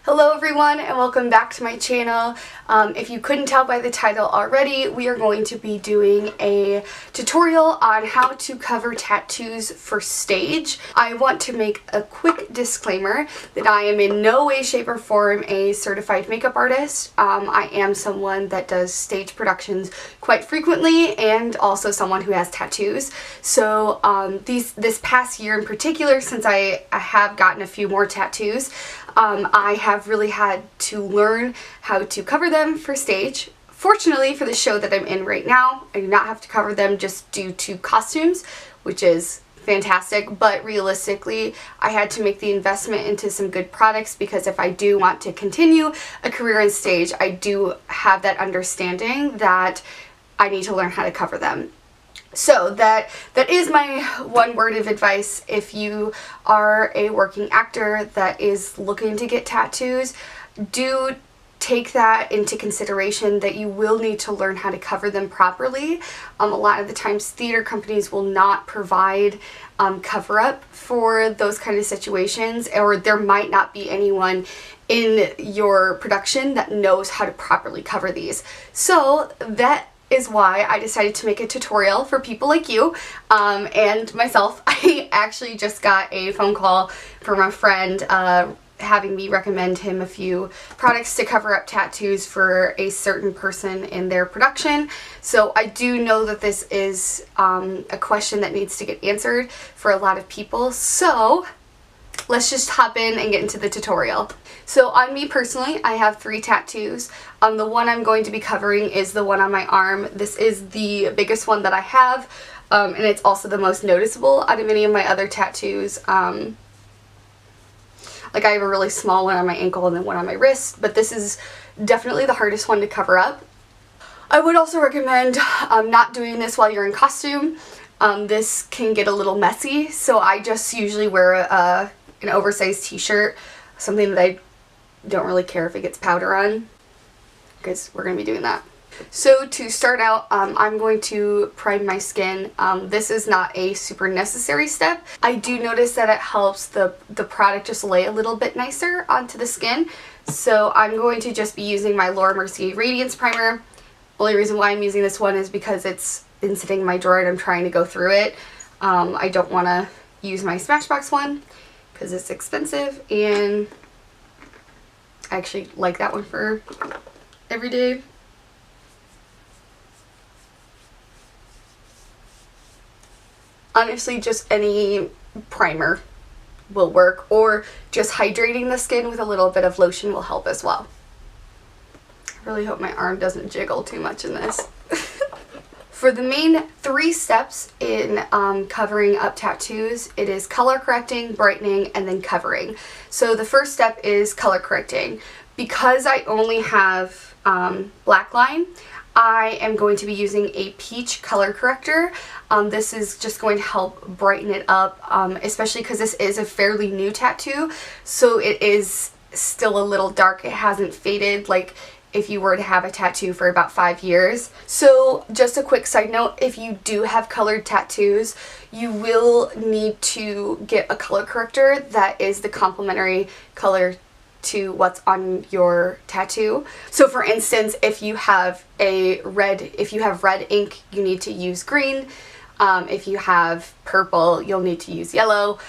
Hello everyone and welcome back to my channel. If you couldn't tell by the title already, we are going to be doing a tutorial on how to cover tattoos for stage. I want to make a quick disclaimer that I am in no way, shape, or form a certified makeup artist. I am someone that does stage productions quite frequently and also someone who has tattoos. So this past year in particular, since I have gotten a few more tattoos, I have really had to learn how to cover them for stage. Fortunately for the show that I'm in right now, I do not have to cover them just due to costumes, which is fantastic, but realistically I had to make the investment into some good products because if I do want to continue a career in stage, I do have that understanding that I need to learn how to cover them. So that is my one word of advice. If you are a working actor that is looking to get tattoos, do take that into consideration that you will need to learn how to cover them properly. A lot of the times theater companies will not provide cover up for those kind of situations, or there might not be anyone in your production that knows how to properly cover these. So that is why I decided to make a tutorial for people like you and myself. I actually just got a phone call from a friend having me recommend him a few products to cover up tattoos for a certain person in their production. So I do know that this is a question that needs to get answered for a lot of people. So let's just hop in and get into the tutorial. So on me personally, I have 3 tattoos. The one I'm going to be covering is the one on my arm. This is the biggest one that I have, and it's also the most noticeable out of any of my other tattoos. Like I have a really small one on my ankle and then one on my wrist, but this is definitely the hardest one to cover up. I would also recommend not doing this while you're in costume. This can get a little messy, so I just usually wear an oversized t-shirt, something that I don't really care if it gets powder on, because we're going to be doing that. So to start out, I'm going to prime my skin. This is not a super necessary step. I do notice that it helps the product just lay a little bit nicer onto the skin. So I'm going to just be using my Mercier Radiance primer. Only reason why I'm using this one is because it's been sitting in my drawer and I'm trying to go through it. I don't want to use my Smashbox one because it's expensive, and I actually like that one for every day. Honestly, just any primer will work, or just hydrating the skin with a little bit of lotion will help as well. I really hope my arm doesn't jiggle too much in this. For the main 3 steps in covering up tattoos, it is color correcting, brightening, and then covering. So the first step is color correcting. Because I only have black line, I am going to be using a peach color corrector. This is just going to help brighten it up, especially because this is a fairly new tattoo, so it is still a little dark. It hasn't faded like if you were to have a tattoo for about 5 years. So just a quick side note, if you do have colored tattoos, you will need to get a color corrector that is the complementary color to what's on your tattoo. So for instance, if you have red ink, you need to use green. If you have purple, you'll need to use yellow.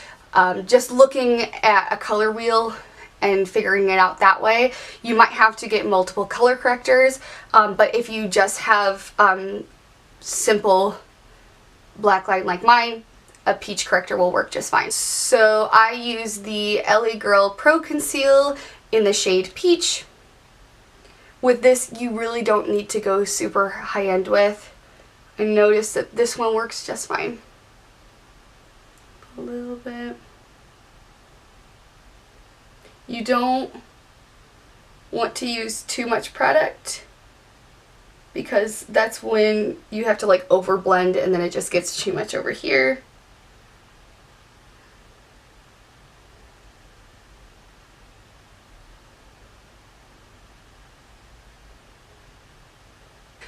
Just looking at a color wheel and figuring it out that way. You might have to get multiple color correctors, but if you just have simple black line like mine, a peach corrector will work just fine. So I use the LA Girl Pro Conceal in the shade Peach. With this, you really don't need to go super high-end with. I noticed that this one works just fine. A little bit. You don't want to use too much product because that's when you have to like over blend and then it just gets too much over here.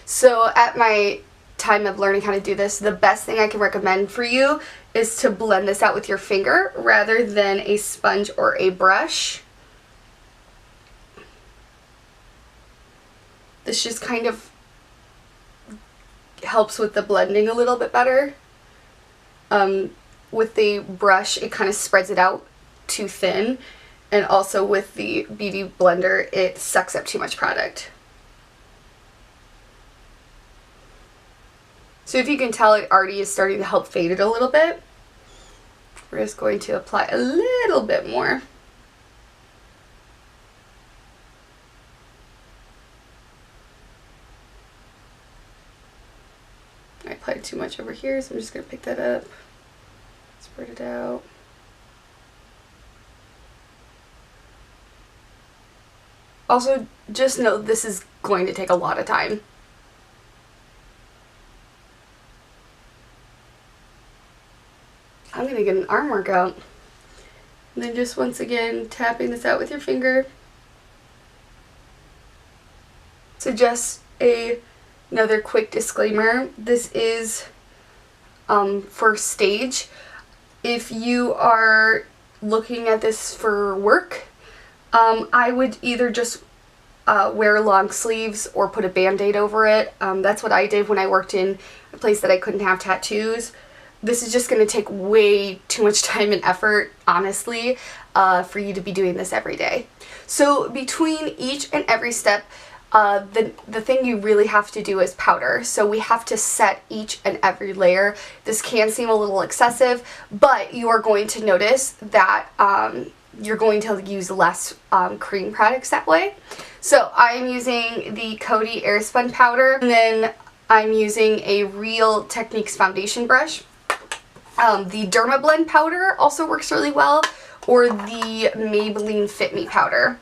So at my time of learning how to do this, the best thing I can recommend for you is to blend this out with your finger rather than a sponge or a brush. this just kind of helps with the blending a little bit better. With the brush, it kind of spreads it out too thin, and also with the beauty blender, it sucks up too much product. So if you can tell, it already is starting to help fade it a little bit. We're just going to apply a little bit more. I applied too much over here, so I'm just going to pick that up, spread it out. Also, just note this is going to take a lot of time. I'm going to get an arm workout. And then just once again, tapping this out with your finger. So just another quick disclaimer. This is for stage. If you are looking at this for work, I would either just wear long sleeves or put a band-aid over it. That's what I did when I worked in a place that I couldn't have tattoos. This is just going to take way too much time and effort, honestly, for you to be doing this every day. So between each and every step, the thing you really have to do is powder. So we have to set each and every layer. This can seem a little excessive, but you are going to notice that you're going to use less cream products that way. So I'm using the Coty Airspun powder, and then I'm using a Real Techniques foundation brush. The Dermablend powder also works really well, or the Maybelline Fit Me powder.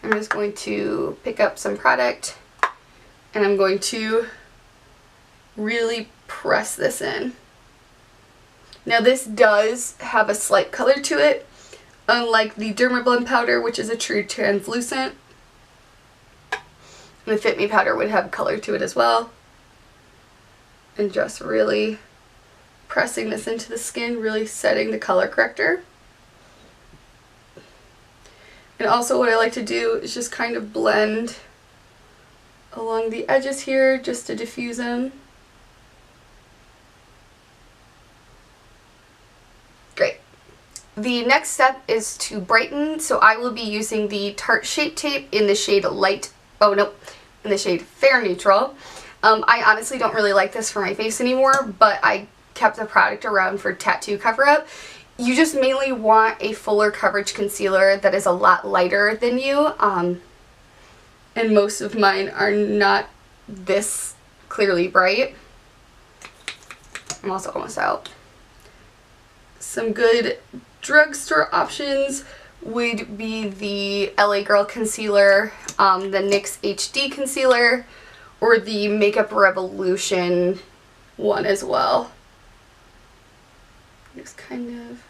I'm just going to pick up some product and I'm going to really press this in. Now this does have a slight color to it, unlike the Dermablend powder, which is a true translucent. And the Fit Me powder would have color to it as well. And just really pressing this into the skin, really setting the color corrector. And also what I like to do is just kind of blend along the edges here just to diffuse them. Great. The next step is to brighten, so I will be using the Tarte Shape Tape in the shade in the shade Fair Neutral. I honestly don't really like this for my face anymore, but I kept the product around for tattoo cover-up. You just mainly want a fuller coverage concealer that is a lot lighter than you, and most of mine are not this clearly bright. I'm also almost out. Some good drugstore options would be the LA Girl concealer, the NYX HD concealer, or the Makeup Revolution one as well. Just kind of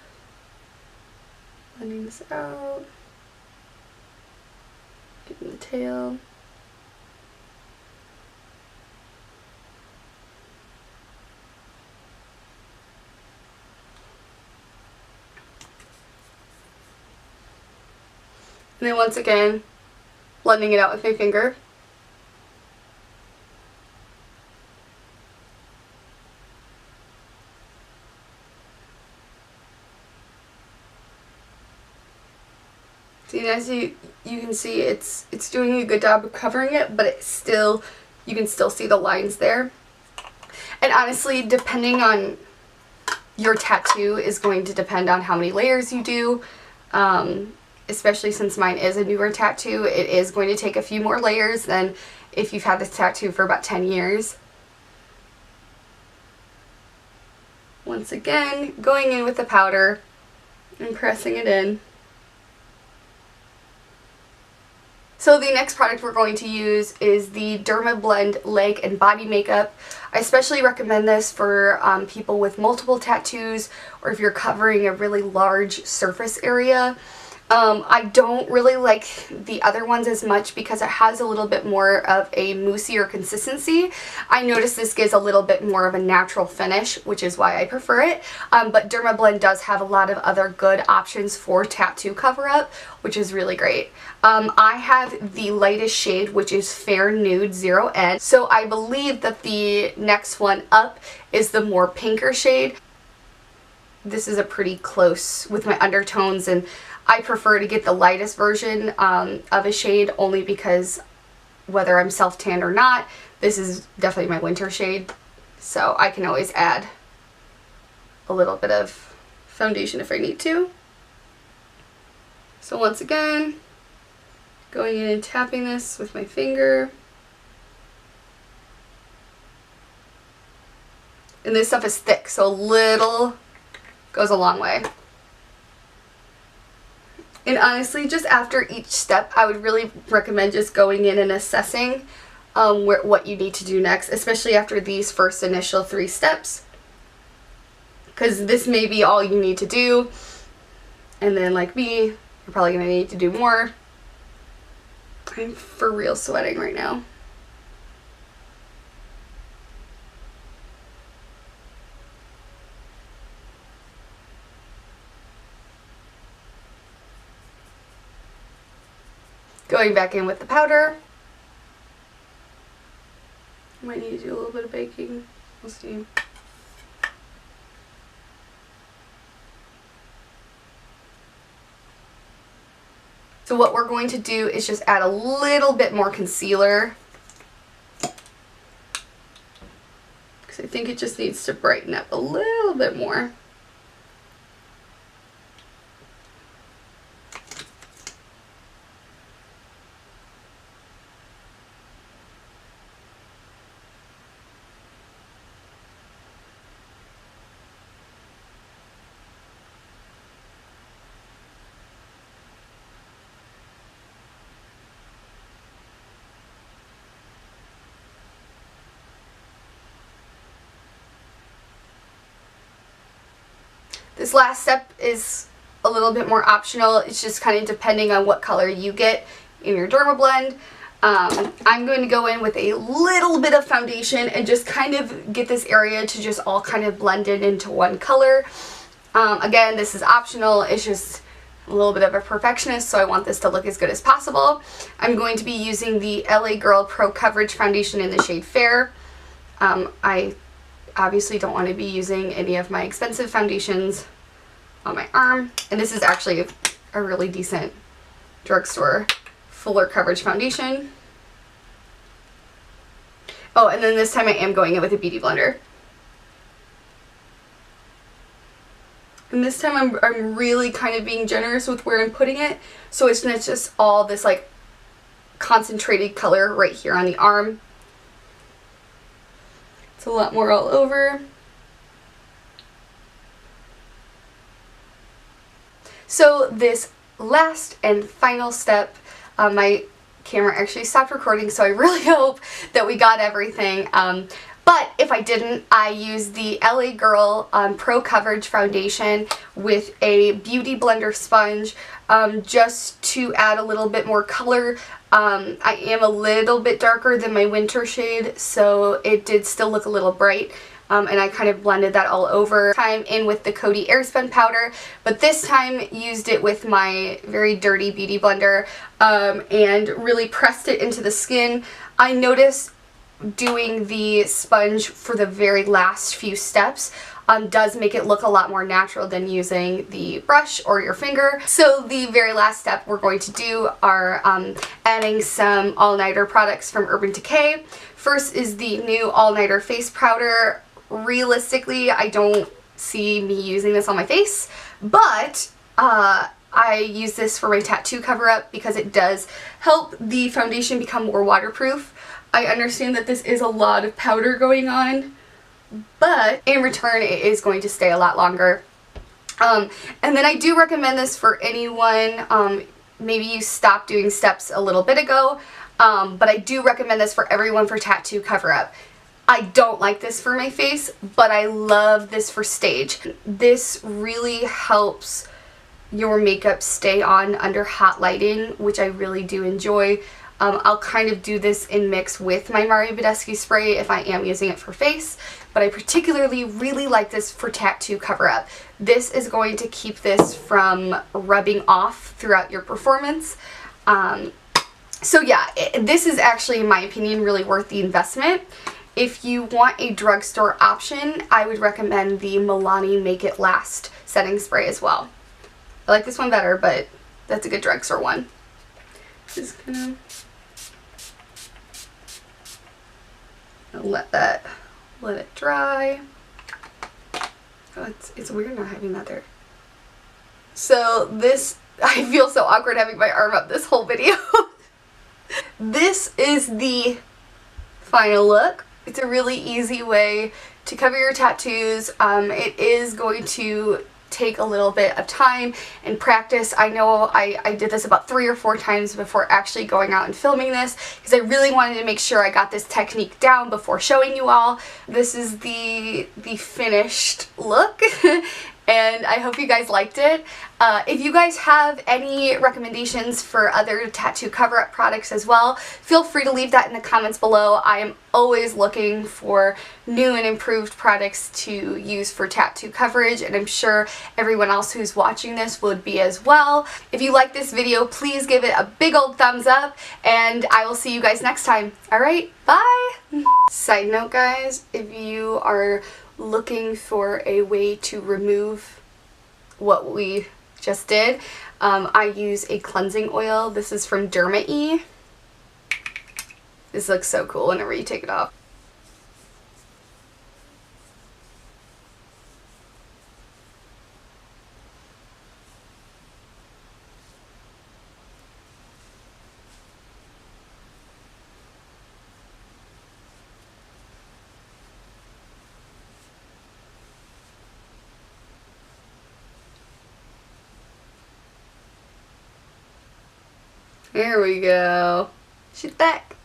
blending this out, getting the tail. And then once again, blending it out with my finger. See, as you can see, it's doing a good job of covering it, but it's still, you can still see the lines there. And honestly, depending on your tattoo is going to depend on how many layers you do. Especially since mine is a newer tattoo, it is going to take a few more layers than if you've had this tattoo for about 10 years. Once again, going in with the powder and pressing it in. So the next product we're going to use is the Dermablend Leg and Body Makeup. I especially recommend this for people with multiple tattoos, or if you're covering a really large surface area. I don't really like the other ones as much because it has a little bit more of a moussier consistency. I noticed this gives a little bit more of a natural finish, which is why I prefer it. But Dermablend does have a lot of other good options for tattoo cover-up, which is really great. I have the lightest shade, which is Fair Nude 0N. So I believe that the next one up is the more pinker shade. This is a pretty close with my undertones, and I prefer to get the lightest version of a shade only because whether I'm self-tanned or not, this is definitely my winter shade. So I can always add a little bit of foundation if I need to. So once again, going in and tapping this with my finger. And this stuff is thick, so a little goes a long way. And honestly, just after each step, I would really recommend just going in and assessing what you need to do next, especially after these first initial 3 steps. Because this may be all you need to do, and then like me, you're probably going to need to do more. I'm for real sweating right now. Going back in with the powder. Might need to do a little bit of baking. We'll see. So what we're going to do is just add a little bit more concealer, because I think it just needs to brighten up a little bit more. This last step is a little bit more optional. It's just kind of depending on what color you get in your Dermablend. I'm going to go in with a little bit of foundation and just kind of get this area to just all kind of blend in into one color. Again, this is optional. It's just a little bit of a perfectionist, so I want this to look as good as possible. I'm going to be using the LA Girl Pro Coverage Foundation in the shade Fair. I obviously don't want to be using any of my expensive foundations on my arm. And this is actually a really decent drugstore fuller coverage foundation. Oh, and then this time I am going in with a beauty blender. And this time I'm really kind of being generous with where I'm putting it. So it's not just all this like concentrated color right here on the arm. It's a lot more all over. So this last and final step, my camera actually stopped recording, so I really hope that we got everything. But if I didn't, I used the LA Girl Pro Coverage Foundation with a Beauty Blender sponge just to add a little bit more color. I am a little bit darker than my winter shade, so it did still look a little bright. And I kind of blended that all over. Time in with the Coty Airspun powder, but this time used it with my very dirty beauty blender and really pressed it into the skin. I noticed doing the sponge for the very last few steps does make it look a lot more natural than using the brush or your finger. So the very last step we're going to do are adding some all-nighter products from Urban Decay. First is the new all-nighter face powder. Realistically, I don't see me using this on my face, but I use this for my tattoo cover-up because it does help the foundation become more waterproof. I understand that this is a lot of powder going on, but in return it is going to stay a lot longer. And then I do recommend this for anyone, maybe you stopped doing steps a little bit ago, but I do recommend this for everyone for tattoo cover-up. I don't like this for my face, but I love this for stage. This really helps your makeup stay on under hot lighting, which I really do enjoy. I'll kind of do this in mix with my Mario Badescu spray if I am using it for face, but I particularly really like this for tattoo cover-up. This is going to keep this from rubbing off throughout your performance. So yeah, this is actually, in my opinion, really worth the investment. If you want a drugstore option, I would recommend the Milani Make It Last setting spray as well. I like this one better, but that's a good drugstore one. Just gonna let it dry. Oh, it's weird not having that there. So this, I feel so awkward having my arm up this whole video. This is the final look. It's a really easy way to cover your tattoos. It is going to take a little bit of time and practice. I know I did this about 3 or 4 times before actually going out and filming this, because I really wanted to make sure I got this technique down before showing you all. This is the finished look. And I hope you guys liked it. If you guys have any recommendations for other tattoo cover-up products as well, feel free to leave that in the comments below. I am always looking for new and improved products to use for tattoo coverage, and I'm sure everyone else who's watching this would be as well. If you like this video, please give it a big old thumbs up, and I will see you guys next time. Alright, bye! Side note, guys, if you are looking for a way to remove what we just did, I use a cleansing oil. This is from Dermablend. This looks so cool whenever you take it off. There we go. She's back.